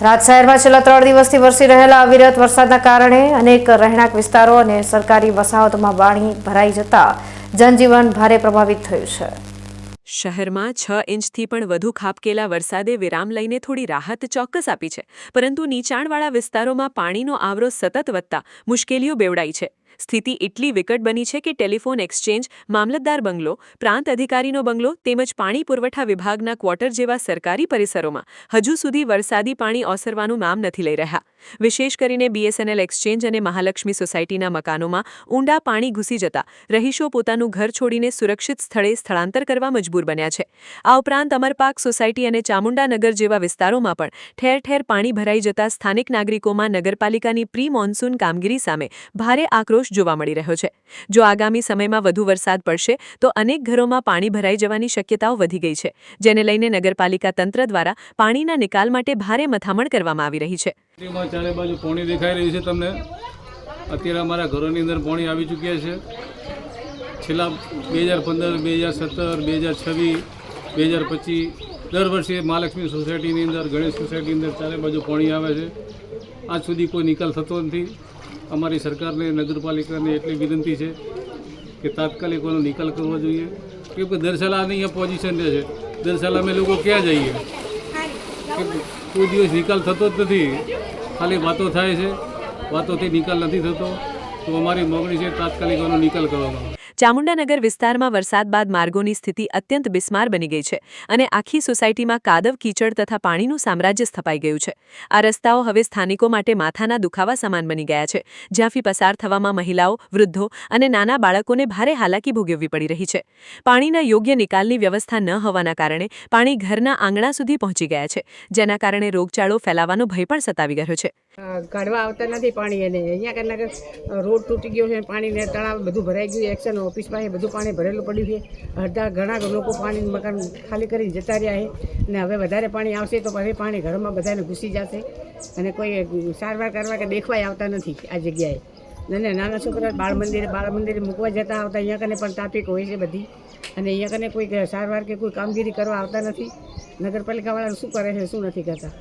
થરાદ શહેરમાં છેલ્લા 3 દિવસથી વરસી રહેલા અવિરત વરસાદના કારણે અનેક રહેણાંક વિસ્તારો અને સરકારી વસાહતોમાં પાણી ભરાઈ જતા જનજીવન ભારે પ્રભાવિત થયું છે। શહેરમાં 6 ઇંચથી પણ વધુ ખાબકેલા વરસાદે વિરામ લઈને થોડી રાહત ચોક્કસ આપી છે, પરંતુ નીચાણવાળા વિસ્તારોમાં પાણીનો આવરો સતત વધતા મુશ્કેલીઓ બેવડાઈ છે। સ્થિતિ એટલી વિકટ બની છે કે ટેલિફોન એક્સચેન્જ, મામલતદાર બંગલો, પ્રાંત અધિકારીનો બંગલો તેમજ પાણી પુરવઠા વિભાગના ક્વાર્ટર જેવા સરકારી પરિસરોમાં હજુ સુધી વરસાદી પાણી ઓસરવાનું નામ નથી લઈ રહ્યા। વિશેષ કરીને BSNL એક્સચેન્જ અને મહાલક્ષ્મી સોસાયટીના મકાનોમાં ઊંડા પાણી ઘૂસી જતા રહીશો પોતાનું ઘર છોડીને સુરક્ષિત સ્થળે સ્થળાંતર કરવા મજબૂર બન્યા છે। આ ઉપરાંત અમરપાક સોસાયટી અને ચામુંડાનગર જેવા વિસ્તારોમાં પણ ઠેર ઠેર પાણી ભરાઈ જતા સ્થાનિક નાગરિકોમાં નગરપાલિકાની પ્રી મોન્સૂન કામગીરી સામે ભારે આક્રોશ જોવા મળી રહ્યો છે। જો આગામી સમયમાં વધુ વરસાદ પડશે તો અનેક ઘરોમાં પાણી ભરાઈ જવાની શક્યતાઓ વધી ગઈ છે, જેને લઈને નગરપાલિકા તંત્ર દ્વારા પાણીના નિકાલ માટે ભારે મથામણ કરવામાં આવી રહી છે। ચારે બાજુ પાણી દેખાઈ રહ્યું છે તમને। અત્યારે અમારા ઘરોની અંદર પાણી આવી ચૂક્યા છે। છેલ્લા 2015, 2017, 2026, 2025 દર વર્ષે મહાલક્ષ્મી સોસાયટીની અંદર, ગણેશ સોસાયટીની અંદર ચારે બાજુ પાણી આવે છે। આજ સુધી કોઈ નિકાલ થતો નથી। અમારી સરકારને, નગરપાલિકાને એટલી વિનંતી છે કે તાત્કાલિક એનો નિકાલ કરવો જોઈએ, કેમ કે દર સાલ આની અહીંયા પોઝિશન રહે છે। દર સાલ અમે લોકો ક્યાં જઈએ કે કોઈ દિવસ નિકાલ થતો જ નથી, ખાલી વાતો થાય છે, વાતોથી નિકાલ નથી થતો। તો અમારી માગણી છે તાત્કાલિક એનો નિકાલ કરવામાં। ચામુંડાનગર વિસ્તારમાં વરસાદ બાદ માર્ગોની સ્થિતિ અત્યંત બિસ્માર બની ગઈ છે અને આખી સોસાયટીમાં કાદવ, કીચડ તથા પાણીનું સામ્રાજ્ય સ્થપાઈ ગયું છે। આ રસ્તાઓ હવે સ્થાનિકો માટે માથાના દુખાવા સમાન બની ગયા છે, જ્યાંથી પસાર થવામાં મહિલાઓ, વૃદ્ધો અને નાના બાળકોને ભારે હાલાકી ભોગવવી પડી રહી છે। પાણીના યોગ્ય નિકાલની વ્યવસ્થા ન હોવાના કારણે પાણી ઘરના આંગણા સુધી પહોંચી ગયા છે, જેના કારણે રોગચાળો ફેલાવાનો ભય પણ સતાવી ગયો છે। કાઢવા આવતા નથી પાણી, એને અહીંયા કરના રોડ તૂટી ગયો છે, પાણીને તળાવ બધું ભરાઈ ગયું, એક્શન ઓફિસમાં બધું પાણી ભરેલું પડ્યું છે। અડધા ઘણા લોકો પાણી મકાન ખાલી કરીને જતા રહ્યા છે ને હવે વધારે પાણી આવશે તો પછી પાણી ઘરમાં બધાને ઘૂસી જશે અને કોઈ સારવાર કરવા કે દેખવાય આવતા નથી આ જગ્યાએ। અને નાના છોકરા બાળ મંદિરે મૂકવા જતા આવતા અહીંયા કને પણ ટ્રાફિક હોય છે બધી, અને અહીંયા કને કોઈ સારવાર કે કોઈ કામગીરી કરવા આવતા નથી। નગરપાલિકાવાળા શું કરે છે, શું નથી કરતા।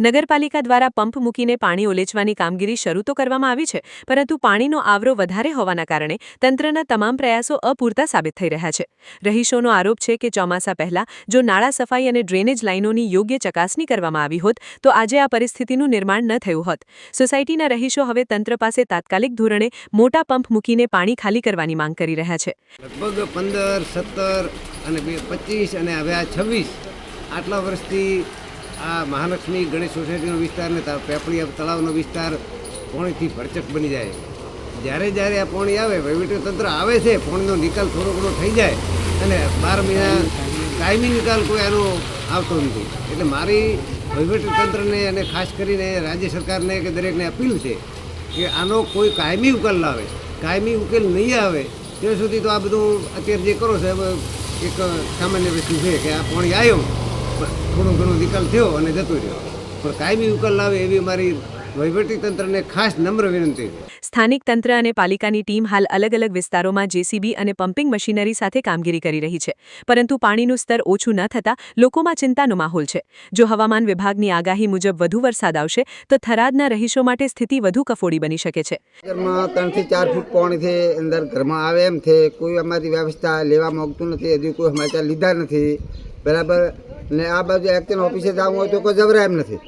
નગરપાલિકા દ્વારા પંપ મૂકીને પાણી ઓલેચવાની કામગીરી શરૂ તો કરવામાં આવી છે, પરંતુ પાણીનો આવરો વધારે હોવાના કારણે તંત્રના તમામ પ્રયાસો અપૂરતા સાબિત થઈ રહ્યા છે। રહીશોનો આરોપ છે કે ચોમાસા પહેલા જો નાળા સફાઈ અને ડ્રેનેજ લાઇનોની યોગ્ય ચકાસણી કરવામાં આવી હોત તો આજે આ પરિસ્થિતિનું નિર્માણ ન થયું હોત। સોસાયટીના રહીશો હવે તંત્ર પાસે તાત્કાલિક ધોરણે મોટા પંપ મૂકીને પાણી ખાલી કરવાની માંગ કરી રહ્યા છે। લગભગ 15, 17 અને 25 અને હવે આ 26 આટલા વર્ષથી આ મહાલક્ષ્મી ગણેશ સોસાયટીનો વિસ્તાર ને પેપળી તળાવનો વિસ્તાર પાણીથી ભરચક બની જાય। જ્યારે આ પાણી આવે, વહીવટીતંત્ર આવે છે, પાણીનો નિકાલ થોડો ઘણો થઈ જાય અને 12 મહિના કાયમી નિકાલ કોઈ આનો આવતો નથી। એટલે મારી વહીવટીતંત્રને અને ખાસ કરીને રાજ્ય સરકારને કે દરેકને અપીલ છે કે આનો કોઈ કાયમી ઉકેલ લાવે। કાયમી ઉકેલ નહીં આવે ત્યાં સુધી તો આ બધું અત્યારે જે કરો છો એક સામાન્ય વસ્તુ છે કે આ પાણી આવ્યો, થોડો ઘણો નિકાલ થયો અને જતો રહ્યો, પણ કાયમી ઉકેલ લાવે એવી મારી વહીવટીતંત્રને ખાસ નમ્ર વિનંતી છે। સ્થાનિક તંત્ર અને પાલિકાની ટીમ હાલ અલગ અલગ વિસ્તારોમાં JCB અને પમ્પિંગ મશીનરી સાથે કામગીરી કરી રહી છે, પરંતુ પાણીનું સ્તર ઓછું ન થતાં લોકોમાં ચિંતાનો માહોલ છે। જો હવામાન વિભાગની આગાહી મુજબ વધુ વરસાદ આવશે તો થરાદના રહીશો માટે સ્થિતિ વધુ કફોડી બની શકે છે। ઘરમાં 3 થી 4 ફૂટ પાણીથી અંદર ઘરમાં આવે એમ છે, કોઈ અમારી વ્યવસ્થા લેવા માંગતું નથી, હજુ કોઈ સમાચાર લીધા નથી બરાબર। ને આ બાજુ એક્શન ઓફિસે જવું હોય તો કોઈ જવરાય એમ નથી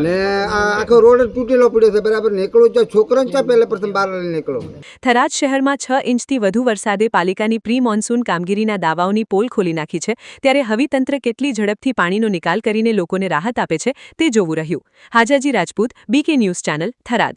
ને આ આખો રોડ તૂટેલો પડ્યો છે બરાબર। નીકળો તો છોકરાને ચા પહેલા પ્રથમ બહાર નીકળો। થરાદ શહેરમાં 6 ઇંચથી વધુ વરસાદે પાલિકાની પ્રી મોન્સૂન કામગીરીના દાવાઓની પોલ ખોલી નાખી છે, ત્યારે હવે તંત્ર કેટલી ઝડપથી પાણીનો નિકાલ કરીને લોકોને રાહત આપે છે તે જોવું રહ્યું। Hajaji Rajput, BK news channel, Tharad.